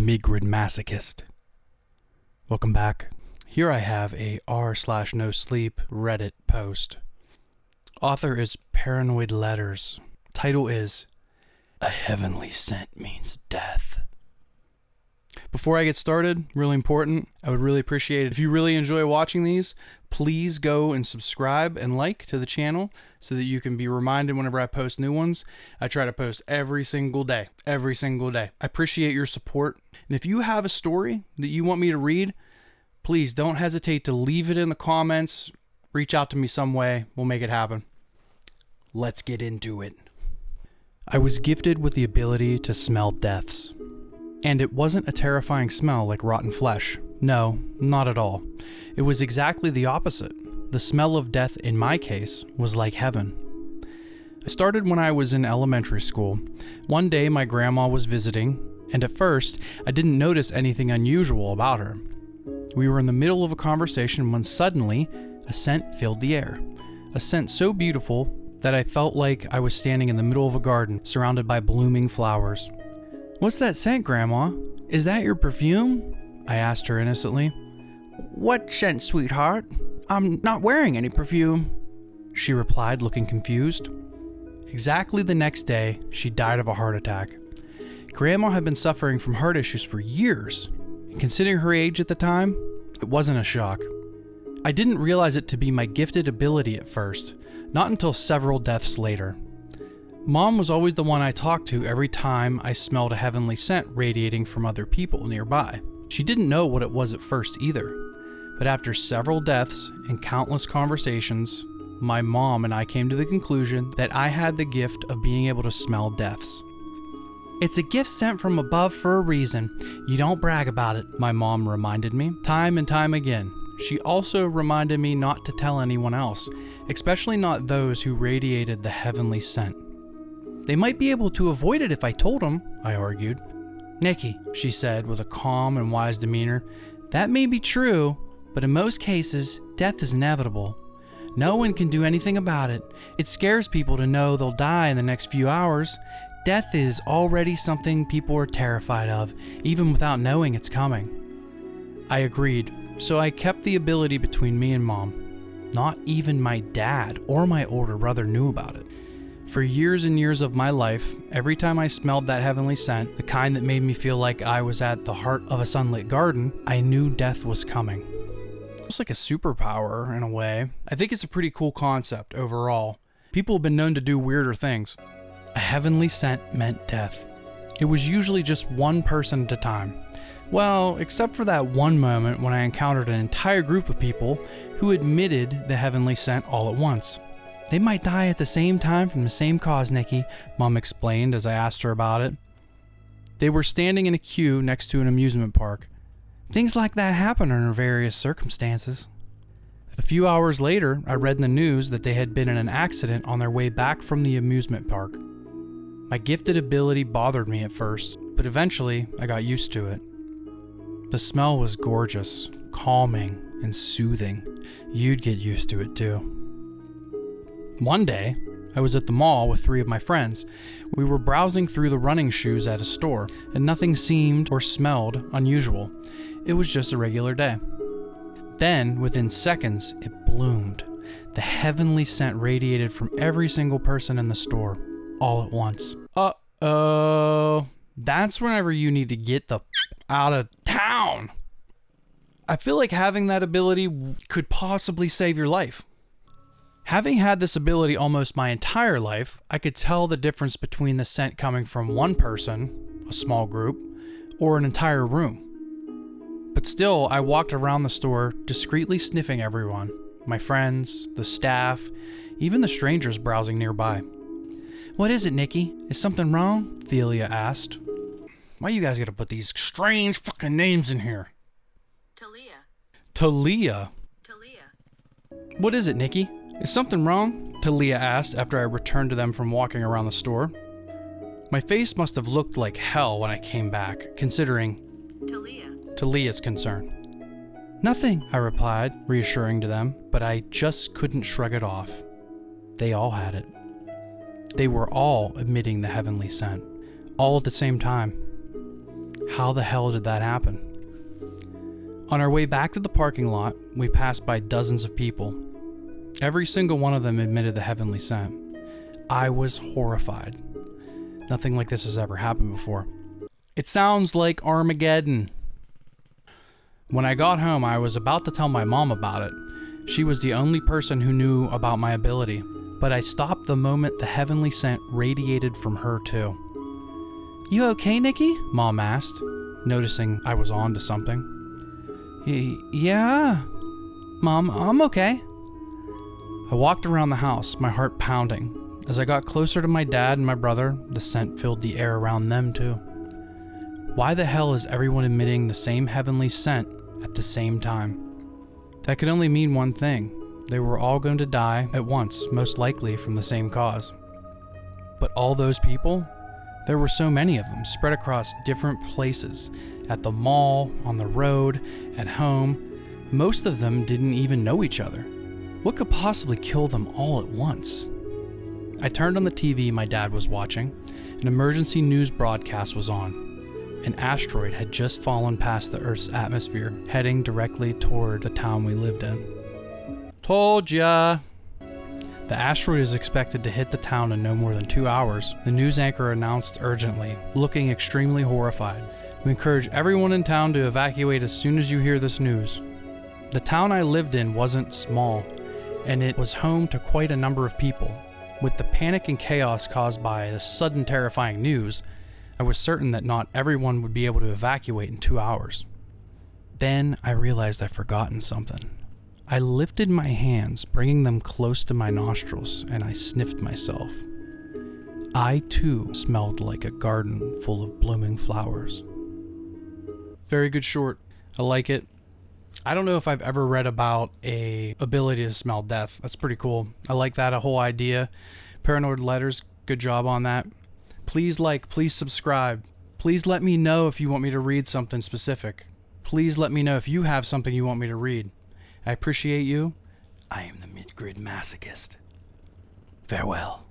the Migrid Masochist. Welcome back. Here I have a r/Nosleep Reddit post. Author is ParanoidLetters. Title is A Heavenly Scent Means Death. Before I get started, really important, I would really appreciate it if you really enjoy watching these, please go and subscribe and like to the channel so that you can be reminded whenever I post new ones. I try to post every single day. I appreciate your support. And if you have a story that you want me to read, please don't hesitate to leave it in the comments. Reach out to me some way. We'll make it happen. Let's get into it. I was gifted with the ability to smell deaths. And it wasn't a terrifying smell like rotten flesh. No, not at all. It was exactly the opposite. The smell of death, in my case, was like heaven. It started when I was in elementary school. One day my grandma was visiting, and at first I didn't notice anything unusual about her. We were in the middle of a conversation when suddenly a scent filled the air. A scent so beautiful that I felt like I was standing in the middle of a garden surrounded by blooming flowers. "What's that scent, Grandma? Is that your perfume?" I asked her innocently. "What scent, sweetheart? I'm not wearing any perfume," she replied, looking confused. Exactly the next day, she died of a heart attack. Grandma had been suffering from heart issues for years, and considering her age at the time, it wasn't a shock. I didn't realize it to be my gifted ability at first, not until several deaths later. Mom was always the one I talked to every time I smelled a heavenly scent radiating from other people nearby. She didn't know what it was at first either, but after several deaths and countless conversations, my mom and I came to the conclusion that I had the gift of being able to smell deaths. "It's a gift sent from above for a reason. You don't brag about it," my mom reminded me time and time again. She also reminded me not to tell anyone else, especially not those who radiated the heavenly scent. "They might be able to avoid it if I told them," I argued. "Nikki," she said with a calm and wise demeanor, "that may be true, but in most cases, death is inevitable. No one can do anything about it. It scares people to know they'll die in the next few hours. Death is already something people are terrified of, even without knowing it's coming." I agreed, so I kept the ability between me and Mom. Not even my dad or my older brother knew about it. For years and years of my life, every time I smelled that heavenly scent, the kind that made me feel like I was at the heart of a sunlit garden, I knew death was coming. It's like a superpower in a way. I think it's a pretty cool concept overall. People have been known to do weirder things. A heavenly scent meant death. It was usually just one person at a time. Well, except for that one moment when I encountered an entire group of people who emitted the heavenly scent all at once. "They might die at the same time from the same cause, Nikki," Mom explained as I asked her about it. They were standing in a queue next to an amusement park. Things like that happen under various circumstances. A few hours later, I read in the news that they had been in an accident on their way back from the amusement park. My gifted ability bothered me at first, but eventually I got used to it. The smell was gorgeous, calming, and soothing. You'd get used to it too. One day, I was at the mall with 3 of my friends. We were browsing through the running shoes at a store, and nothing seemed or smelled unusual. It was just a regular day. Then, within seconds, it bloomed. The heavenly scent radiated from every single person in the store, all at once. Uh-oh. That's whenever you need to get the out of town. I feel like having that ability could possibly save your life. Having had this ability almost my entire life, I could tell the difference between the scent coming from one person, a small group, or an entire room. But still, I walked around the store discreetly sniffing everyone, my friends, the staff, even the strangers browsing nearby. "What is it, Nikki? Is something wrong?" Thelia asked. Why you guys gotta put these strange fucking names in here? Talia? "What is it, Nikki? Is something wrong?" Talia asked after I returned to them from walking around the store. My face must have looked like hell when I came back, considering Talia's concern. "Nothing," I replied, reassuring to them, but I just couldn't shrug it off. They all had it. They were all emitting the heavenly scent, all at the same time. How the hell did that happen? On our way back to the parking lot, we passed by dozens of people. Every single one of them admitted the heavenly scent. I was horrified. Nothing like this has ever happened before. It sounds like Armageddon. When I got home, I was about to tell my mom about it. She was the only person who knew about my ability, but I stopped the moment the heavenly scent radiated from her too. "You okay, Nikki?" Mom asked, noticing I was on to something. Yeah, Mom, I'm okay." I walked around the house, my heart pounding. As I got closer to my dad and my brother, the scent filled the air around them too. Why the hell is everyone emitting the same heavenly scent at the same time? That could only mean one thing. They were all going to die at once, most likely from the same cause. But all those people? There were so many of them, spread across different places. At the mall, on the road, at home. Most of them didn't even know each other. What could possibly kill them all at once? I turned on the TV my dad was watching. An emergency news broadcast was on. An asteroid had just fallen past the Earth's atmosphere, heading directly toward the town we lived in. Told ya! The asteroid is expected to hit the town in no more than 2 hours, the news anchor announced urgently, looking extremely horrified. "We encourage everyone in town to evacuate as soon as you hear this news." The town I lived in wasn't small, and it was home to quite a number of people. With the panic and chaos caused by the sudden terrifying news, I was certain that not everyone would be able to evacuate in 2 hours. Then I realized I'd forgotten something. I lifted my hands, bringing them close to my nostrils, and I sniffed myself. I too smelled like a garden full of blooming flowers. Very good short. I like it. I don't know if I've ever read about a ability to smell death. That's pretty cool. I like that whole idea. ParanoidLetters, good job on that. Please please subscribe. Please let me know if you want me to read something specific. Please let me know if you have something you want me to read. I appreciate you. I am the Mid-Grid Masochist. Farewell.